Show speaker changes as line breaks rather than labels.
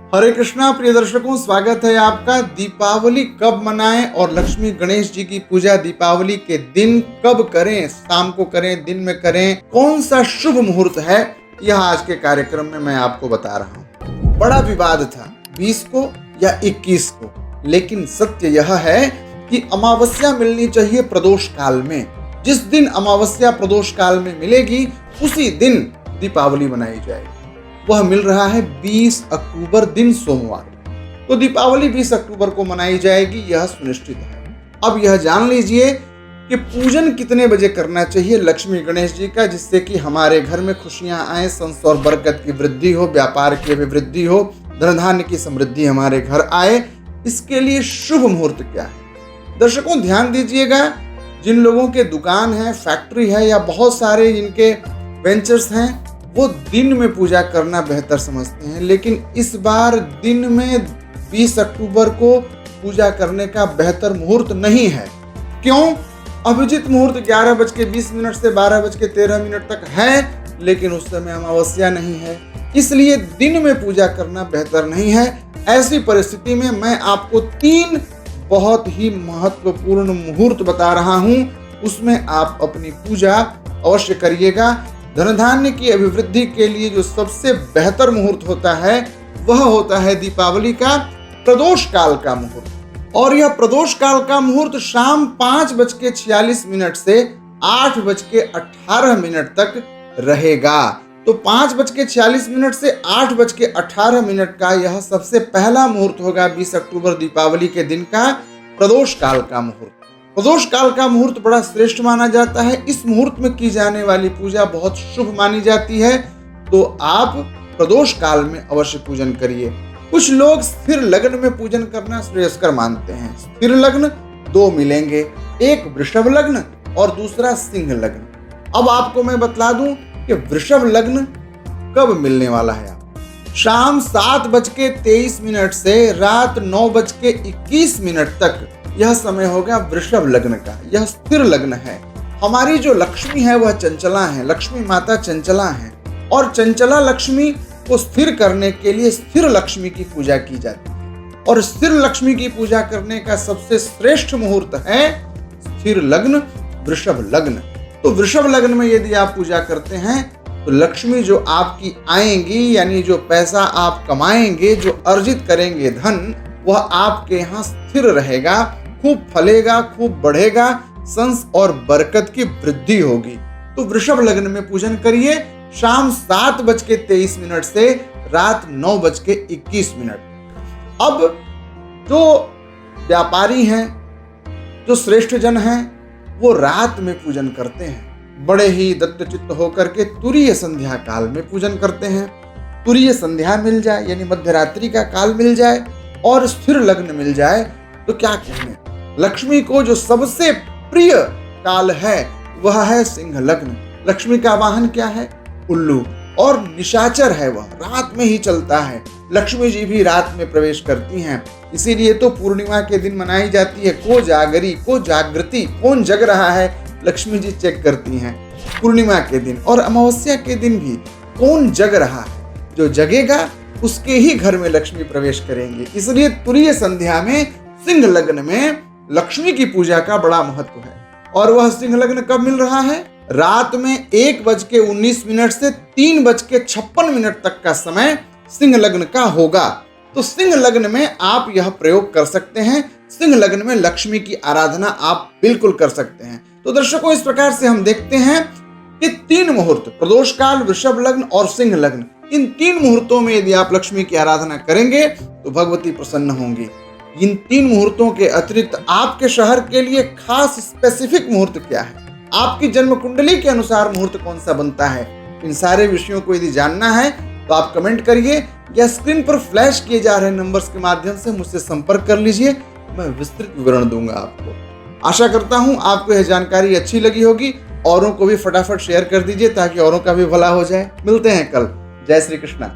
हरे कृष्णा प्रिय दर्शकों, स्वागत है आपका। दीपावली कब मनाएं और लक्ष्मी गणेश जी की पूजा दीपावली के दिन कब करें, शाम को करें, दिन में करें, कौन सा शुभ मुहूर्त है, यह आज के कार्यक्रम में मैं आपको बता रहा हूँ। बड़ा विवाद था 20 को या 21 को, लेकिन सत्य यह है कि अमावस्या मिलनी चाहिए प्रदोष काल में। जिस दिन अमावस्या प्रदोष काल में मिलेगी उसी दिन दीपावली मनाई जाएगी। वह मिल रहा है 20 अक्टूबर दिन सोमवार, तो दीपावली 20 अक्टूबर को मनाई जाएगी, यह सुनिश्चित है। अब यह जान लीजिए कि पूजन कितने बजे करना चाहिए लक्ष्मी गणेश जी का, जिससे कि हमारे घर में खुशियां आए, संस और बरकत की वृद्धि हो, व्यापार की अभिवृद्धि हो, धन धान्य की समृद्धि हमारे घर आए। इसके लिए शुभ मुहूर्त क्या है? दर्शकों ध्यान दीजिएगा, जिन लोगों के दुकान है, फैक्ट्री है या बहुत सारे जिनके वेंचर्स हैं, वो दिन में पूजा करना बेहतर समझते हैं, लेकिन इस बार दिन में 20 अक्टूबर को पूजा करने का बेहतर मुहूर्त नहीं है। क्यों? अभिजित मुहूर्त 11:20 से 12:13 तक है, लेकिन उस समय अमावस्या नहीं है, इसलिए दिन में पूजा करना बेहतर नहीं है। ऐसी परिस्थिति में मैं आपको 3 बहुत ही महत्वपूर्ण मुहूर्त बता रहा हूं, उसमें आप अपनी पूजा अवश्य करिएगा। धन धान्य की अभिवृद्धि के लिए जो सबसे बेहतर मुहूर्त होता है वह होता है दीपावली का प्रदोष काल का मुहूर्त। और यह प्रदोष काल का मुहूर्त शाम 5:46 से 8:18 तक रहेगा। तो 5:46 से 8:18 का यह सबसे पहला मुहूर्त होगा 20 अक्टूबर दीपावली के दिन का प्रदोष काल का मुहूर्त। प्रदोष काल का मुहूर्त बड़ा श्रेष्ठ माना जाता है। इस मुहूर्त में की जाने वाली पूजा बहुत शुभ मानी जाती है, तो आप प्रदोष काल में अवश्य पूजन करिए। कुछ लोग स्थिर लग्न में पूजन करना श्रेयस्कर मानते हैं। स्थिर लग्न 2 मिलेंगे, एक वृषभ लग्न और दूसरा सिंह लग्न। अब आपको मैं बतला दूं कि वृषभ लग्न कब मिलने वाला है। शाम 7:23 से रात 9:21 तक यह समय होगा वृषभ लग्न का। यह स्थिर लग्न है। हमारी जो लक्ष्मी है वह चंचला है, लक्ष्मी माता चंचला है, और चंचला लक्ष्मी को स्थिर करने के लिए स्थिर लक्ष्मी की पूजा की जाती है। और स्थिर लक्ष्मी की पूजा करने का सबसे श्रेष्ठ मुहूर्त है स्थिर लग्न, वृषभ लग्न। तो वृषभ लग्न में यदि आप पूजा करते हैं तो लक्ष्मी जो आपकी आएंगी, यानी जो पैसा आप कमाएंगे, जो अर्जित करेंगे धन, वह आपके यहाँ स्थिर रहेगा, खूब फलेगा, खूब बढ़ेगा, संस और बरकत की वृद्धि होगी। तो वृषभ लग्न में पूजन करिए शाम 7:23 से रात 9:21। अब जो व्यापारी हैं, जो श्रेष्ठ जन हैं, वो रात में पूजन करते हैं। बड़े ही दत्तचित्त होकर के तुरीय संध्या काल में पूजन करते हैं। तुरीय संध्या मिल जाए यानी मध्यरात्रि का काल मिल जाए और स्थिर लग्न मिल जाए तो क्या कहने। लक्ष्मी को जो सबसे प्रिय काल है वह है सिंह लग्न। लक्ष्मी का वाहन क्या है? उल्लू, और निशाचर है, वह रात में ही चलता है। लक्ष्मी जी भी रात में प्रवेश करती हैं, इसीलिए तो पूर्णिमा के दिन मनाई जाती है। को जागरी, को जागृति, कौन जग रहा है, लक्ष्मी जी चेक करती हैं पूर्णिमा के दिन। और अमावस्या के दिन भी कौन जग रहा है, जो जगेगा उसके ही घर में लक्ष्मी प्रवेश करेंगे। इसलिए तुरीय संध्या में सिंह लग्न में लक्ष्मी की पूजा का बड़ा महत्व है। और वह सिंह लग्न कब मिल रहा है? रात में 1:19 से 3:56 तक का समय सिंह लग्न का होगा। तो सिंह लग्न में आप यह प्रयोग कर सकते हैं। सिंह लग्न में लक्ष्मी की आराधना आप बिल्कुल कर सकते हैं। तो दर्शकों, इस प्रकार से हम देखते हैं कि 3 मुहूर्त, प्रदोष काल, वृषभ लग्न और सिंह लग्न, इन 3 मुहूर्तों में यदि आप लक्ष्मी की आराधना करेंगे तो भगवती प्रसन्न होंगी। इन 3 मुहूर्तों के अतिरिक्त आपके शहर के लिए खास स्पेसिफिक मुहूर्त क्या है, आपकी जन्म कुंडली के अनुसार मुहूर्त कौन सा बनता है, इन सारे विषयों को यदि जानना है तो आप कमेंट करिए या स्क्रीन पर फ्लैश किए जा रहे नंबर्स के माध्यम से मुझसे संपर्क कर लीजिए। मैं विस्तृत विवरण दूंगा आपको। आशा करता हूं आपको यह जानकारी अच्छी लगी होगी। औरों को भी फटाफट शेयर कर दीजिए ताकि औरों का भी भला हो जाए। मिलते हैं कल। जय श्री कृष्णा।